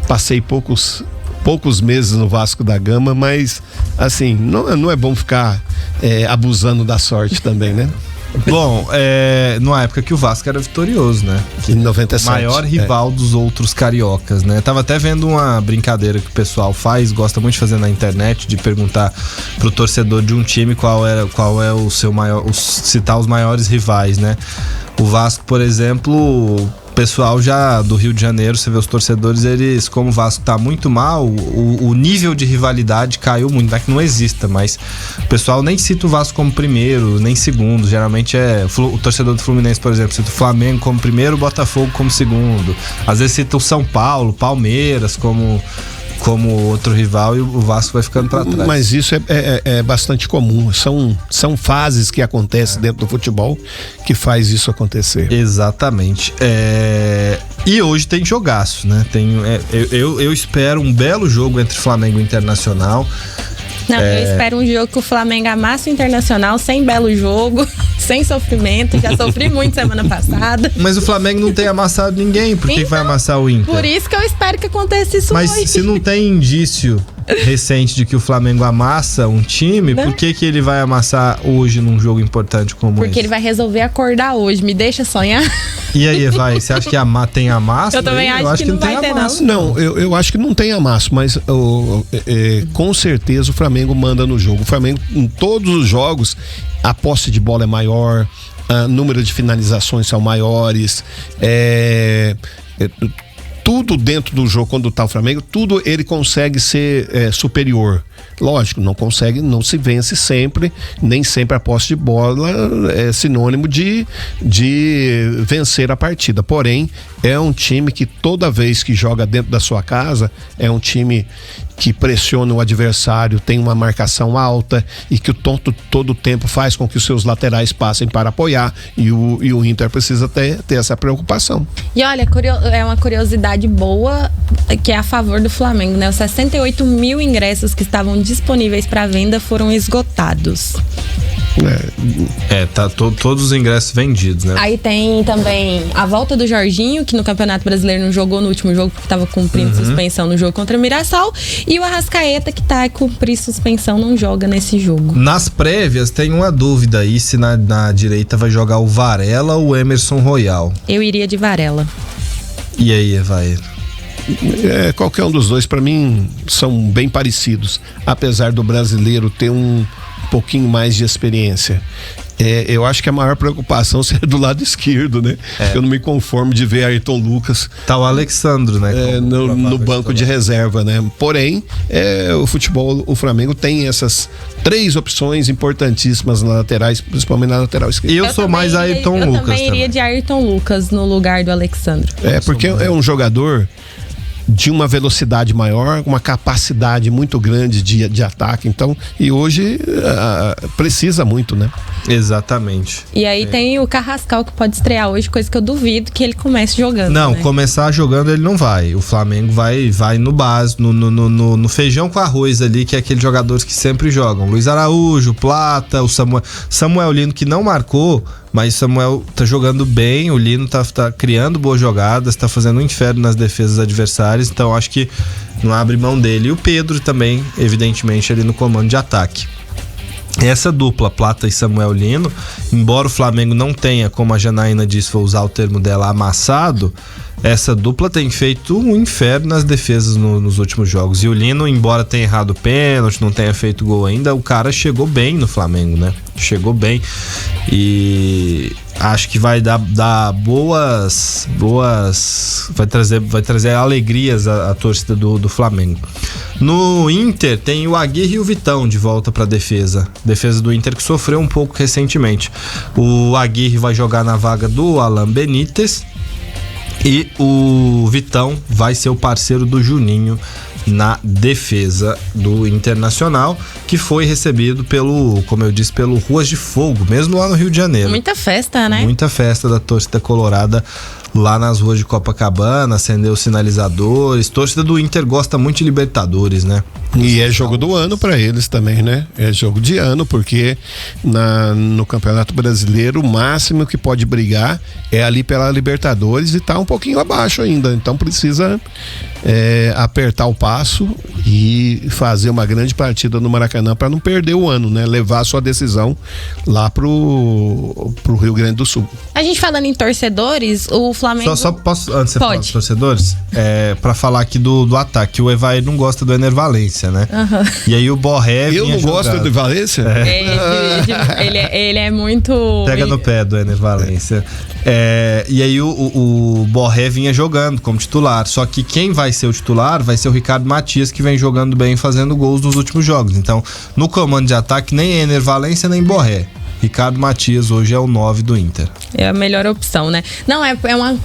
passei poucos meses no Vasco da Gama, mas assim, não é bom ficar abusando da sorte também, né? Bom, numa época que o Vasco era vitorioso, né? Em 97. O maior rival dos outros cariocas, né? Tava até vendo uma brincadeira que o pessoal gosta muito de fazer na internet, de perguntar pro torcedor de um time qual é o seu maior, citar os maiores rivais, né? O Vasco, por exemplo, o pessoal já do Rio de Janeiro, você vê os torcedores, eles, como o Vasco tá muito mal, o nível de rivalidade caiu muito, não é que não exista, mas o pessoal nem cita o Vasco como primeiro, nem segundo, geralmente o torcedor do Fluminense, por exemplo, cita o Flamengo como primeiro, o Botafogo como segundo, às vezes cita o São Paulo, Palmeiras como outro rival, e o Vasco vai ficando para trás. Mas isso é bastante comum. São fases que acontecem dentro do futebol que faz isso acontecer. Exatamente. E hoje tem jogaço, né? Eu espero um belo jogo entre Flamengo e Internacional. Não, eu espero um jogo que o Flamengo amassa o Internacional sem belo jogo, sem sofrimento. Já sofri muito semana passada. Mas o Flamengo não tem amassado ninguém. Por que vai amassar o Inter? Por isso que eu espero que aconteça isso hoje. Mas se não tem indício recente de que o Flamengo amassa um time, por que ele vai amassar hoje num jogo importante como esse? Porque ele vai resolver acordar hoje. Me deixa sonhar. E aí, você acha que tem amasso? Eu também acho que não vai ter amasso. Não, eu acho que não tem amasso, mas com certeza o Flamengo manda no jogo. O Flamengo, em todos os jogos, a posse de bola é maior, o número de finalizações são maiores, tudo dentro do jogo, quando tá o Flamengo, tudo ele consegue ser superior. Lógico, não se vence sempre, nem sempre a posse de bola é sinônimo de vencer a partida. Porém, é um time que toda vez que joga dentro da sua casa, é um time que pressiona o adversário, tem uma marcação alta e que o Tonto todo o tempo faz com que os seus laterais passem para apoiar, e o Inter precisa ter essa preocupação. E olha, é uma curiosidade boa que é a favor do Flamengo, né? Os 68 mil ingressos que estavam disponíveis para venda foram esgotados. Todos os ingressos vendidos, né? Aí tem também a volta do Jorginho, que no Campeonato Brasileiro não jogou no último jogo porque estava cumprindo suspensão no jogo contra o Mirassol, e o Arrascaeta, que tá a cumprir suspensão, não joga nesse jogo. Nas prévias tem uma dúvida aí se na direita vai jogar o Varela ou o Emerson Royal. Eu iria de Varela. E aí, Evair? Qualquer um dos dois, para mim, são bem parecidos, apesar do brasileiro ter um pouquinho mais de experiência. Eu acho que a maior preocupação seria do lado esquerdo, né? Eu não me conformo de ver Ayrton Lucas. Tá o Alexandro, né? No banco de reserva, né? Porém, o Flamengo tem essas 3 opções importantíssimas nas laterais, principalmente na lateral esquerda. Eu sou mais Ayrton Lucas. Eu também iria de Ayrton Lucas no lugar do Alexandro. Porque é um jogador de uma velocidade maior, uma capacidade muito grande de ataque, então, e hoje precisa muito, né? Exatamente. E aí tem o Carrascal, que pode estrear hoje, coisa que eu duvido que ele comece jogando. Não, né? Começar jogando ele não vai. O Flamengo vai no básico, no feijão com arroz ali, que é aqueles jogadores que sempre jogam. Luiz Araújo, Plata, o Samuel Lino, que não marcou, mas o Samuel tá jogando bem, o Lino tá criando boas jogadas, tá fazendo um inferno nas defesas adversárias, então acho que não abre mão dele. E o Pedro também, evidentemente, ali no comando de ataque. Essa dupla, Plata e Samuel Lino, embora o Flamengo não tenha, como a Janaína disse, vou usar o termo dela, amassado, essa dupla tem feito um inferno nas defesas nos últimos jogos. E o Lino, embora tenha errado o pênalti, não tenha feito gol ainda, o cara chegou bem no Flamengo, né? Chegou bem. E acho que vai dar boas vai trazer alegrias à torcida do Flamengo. No Inter tem o Aguirre e o Vitão de volta para defesa do Inter, que sofreu um pouco recentemente. O Aguirre vai jogar na vaga do Alan Benítez e o Vitão vai ser o parceiro do Juninho na defesa do Internacional, que foi recebido como eu disse, pelo Ruas de Fogo, mesmo lá no Rio de Janeiro. Muita festa, né? Muita festa da torcida colorada lá nas ruas de Copacabana, acendeu os sinalizadores. Torcida do Inter gosta muito de Libertadores, né? E é jogo do ano para eles também, né? É jogo de ano, porque no Campeonato Brasileiro o máximo que pode brigar é ali pela Libertadores e tá um pouquinho abaixo ainda, então precisa apertar o passo e fazer uma grande partida no Maracanã para não perder o ano, né? Levar a sua decisão lá pro Rio Grande do Sul. A gente falando em torcedores, o Flamengo... Só posso, antes de você falar dos torcedores, para falar aqui do ataque, o Evair não gosta do Ener Valencia, né? Uhum. E aí o Borré Eu não gosto do Valencia? Ele é muito... Pega no pé do Ener Valencia. E aí o Borré vinha jogando como titular, só que quem vai ser o titular vai ser o Ricardo Matias, que vem jogando bem, fazendo gols nos últimos jogos. Então, no comando de ataque, nem Ener Valencia, nem Borré. Ricardo Matias hoje é o 9 do Inter. É a melhor opção, né? Não, é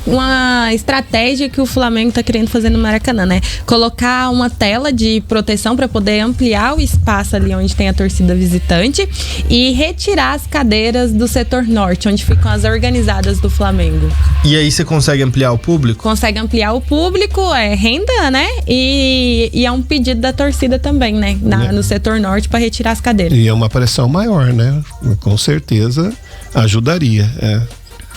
uma estratégia que o Flamengo tá querendo fazer no Maracanã, né? Colocar uma tela de proteção para poder ampliar o espaço ali onde tem a torcida visitante e retirar as cadeiras do setor norte, onde ficam as organizadas do Flamengo. E aí você consegue ampliar o público? Consegue ampliar o público, renda, né? E é um pedido da torcida também, né? No setor norte para retirar as cadeiras. E é uma pressão maior, né? Com certeza ajudaria.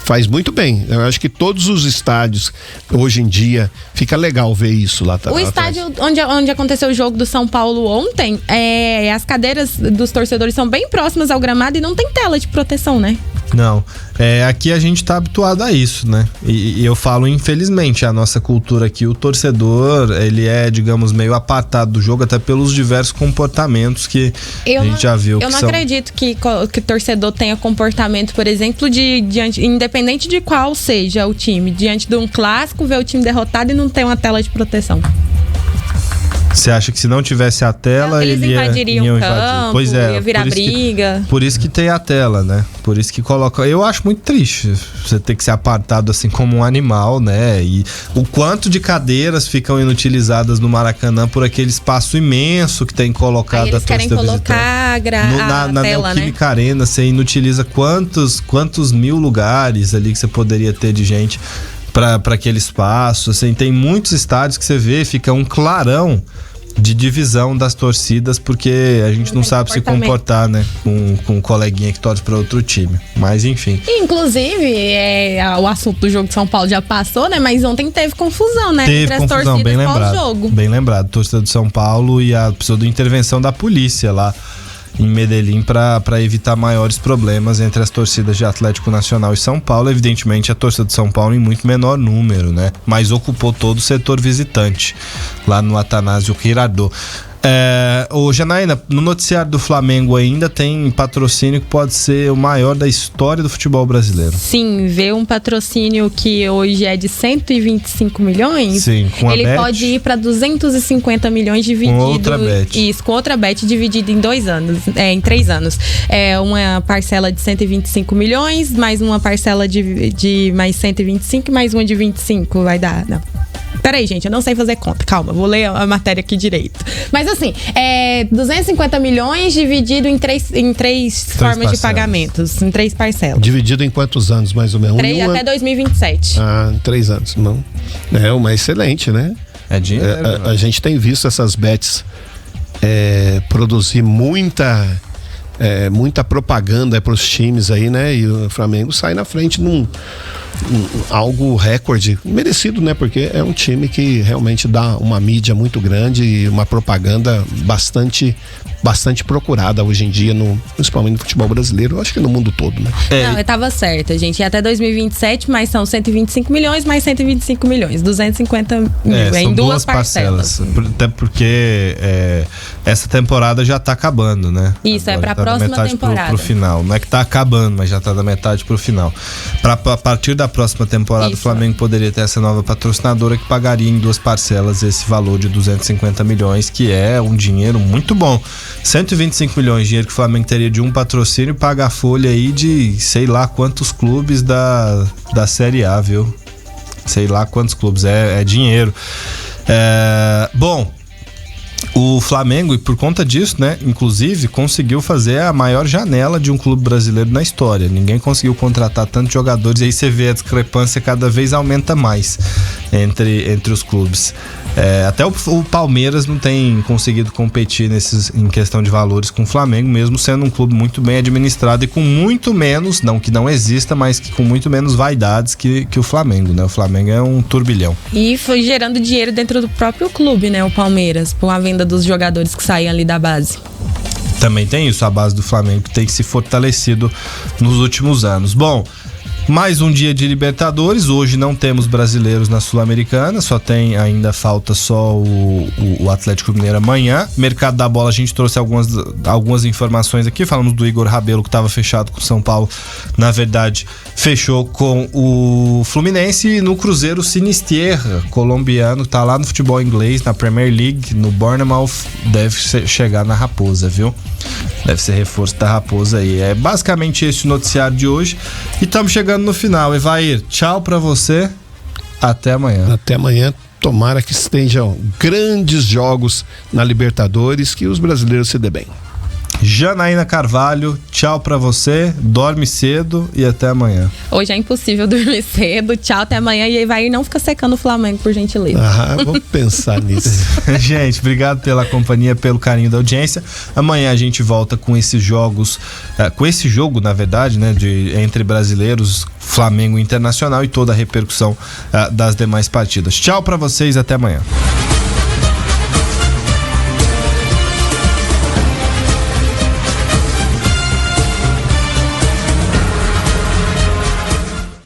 Faz muito bem. Eu acho que todos os estádios, hoje em dia, fica legal ver isso lá. O estádio onde aconteceu o jogo do São Paulo ontem, as cadeiras dos torcedores são bem próximas ao gramado e não tem tela de proteção, né? Não. Aqui a gente tá habituado a isso, né? E eu falo, infelizmente, a nossa cultura aqui, o torcedor, ele é, digamos, meio apartado do jogo, até pelos diversos comportamentos que a gente já viu. Eu não acredito que o torcedor tenha comportamento, por exemplo, independente de qual seja o time, diante de um clássico, ver o time derrotado e não ter uma tela de proteção. Você acha que se não tivesse a tela, eles invadiriam iam o campo, Pois é, ia virar briga. Por isso que tem a tela, né? Por isso que coloca. Eu acho muito triste você ter que ser apartado assim como um animal, né? E o quanto de cadeiras ficam inutilizadas no Maracanã por aquele espaço imenso que tem colocado. Aí eles querem colocar na tela, né? Neoquímica Arena, você inutiliza quantos mil lugares ali que você poderia ter de gente para aquele espaço. Assim, tem muitos estádios que você vê, fica um clarão de divisão das torcidas, porque a gente não sabe se comportar, né, com um coleguinha que torce para outro time. Mas enfim. Inclusive, o assunto do jogo de São Paulo já passou, né? Mas ontem teve confusão, né? Teve entre confusão, as torcidas bem lembrado. Pós-jogo. Bem lembrado. Torcida do São Paulo e a precisou de intervenção da polícia lá em Medellín para evitar maiores problemas entre as torcidas de Atlético Nacional e São Paulo. Evidentemente a torcida de São Paulo em muito menor número, né? Mas ocupou todo o setor visitante lá no Atanásio Girardot. Ô Janaína, no noticiário do Flamengo ainda tem patrocínio que pode ser o maior da história do futebol brasileiro. Sim, vê um patrocínio que hoje é de 125 milhões. Sim, com a ele Bet. pode ir para 250 milhões dividido. Com outra Bet. Isso, com outra Bet dividido em 2 anos, em 3 anos. Uma parcela de 125 milhões, mais uma parcela de mais 125, mais uma de 25, vai dar, não. Peraí, gente, eu não sei fazer conta. Calma, vou ler a matéria aqui direito. Mas assim, 250 milhões dividido em três formas parcelas de pagamentos, em 3 parcelas. Dividido em quantos anos, mais ou menos? Até 2027. Em 3 anos. Não. É uma excelente, né? É dinheiro. A gente tem visto essas bets produzir muita propaganda para os times aí, né? E o Flamengo sai na frente num algo recorde, merecido, né? Porque é um time que realmente dá uma mídia muito grande e uma propaganda bastante procurada hoje em dia, principalmente no futebol brasileiro, eu acho que no mundo todo, né? Não, eu tava certa, gente. E até 2027, mas são 125 milhões mais 125 milhões. 250 mil, em 2 parcelas. Até porque essa temporada já tá acabando, né? Isso, agora pra tá próxima da metade temporada. Pro final. Não é que tá acabando, mas já tá da metade pro final. A partir da próxima temporada, Isso. o Flamengo poderia ter essa nova patrocinadora que pagaria em 2 parcelas esse valor de 250 milhões, que é um dinheiro muito bom. 125 milhões de dinheiro que o Flamengo teria de um patrocínio, paga a folha aí de sei lá quantos clubes da Série A, viu? Sei lá quantos clubes, é dinheiro. Bom, o Flamengo, e por conta disso, né, inclusive, conseguiu fazer a maior janela de um clube brasileiro na história. Ninguém conseguiu contratar tantos jogadores, e aí você vê a discrepância cada vez aumenta mais entre os clubes. Até o Palmeiras não tem conseguido competir em questão de valores com o Flamengo, mesmo sendo um clube muito bem administrado e com muito menos, não que não exista, mas que com muito menos vaidades que o Flamengo, né? O Flamengo é um turbilhão. E foi gerando dinheiro dentro do próprio clube, né? O Palmeiras, por a venda dos jogadores que saíam ali da base. Também tem isso, a base do Flamengo que tem se fortalecido nos últimos anos. Bom, mais um dia de Libertadores. Hoje não temos brasileiros na Sul-Americana, ainda falta só o Atlético Mineiro amanhã. Mercado da bola, a gente trouxe algumas informações aqui. Falamos do Igor Rabelo, que estava fechado com o São Paulo. Na verdade, fechou com o Fluminense. E no Cruzeiro, o Sinistierra, colombiano, tá lá no futebol inglês, na Premier League, no Bournemouth. Deve chegar na Raposa, viu? Deve ser reforço da Raposa aí. É basicamente esse o noticiário de hoje. E estamos chegando no final. Evair, tchau pra você. Até amanhã. Até amanhã. Tomara que estejam grandes jogos na Libertadores, que os brasileiros se dê bem. Janaína Carvalho, tchau pra você. Dorme cedo e até amanhã. Hoje é impossível dormir cedo. Tchau, até amanhã. E aí vai não fica secando o Flamengo, por gentileza. Vou pensar nisso. Gente, obrigado pela companhia, pelo carinho da audiência. Amanhã a gente volta com esses jogos, com esse jogo, na verdade, né, entre brasileiros, Flamengo e Internacional, e toda a repercussão das demais partidas. Tchau pra vocês, até amanhã.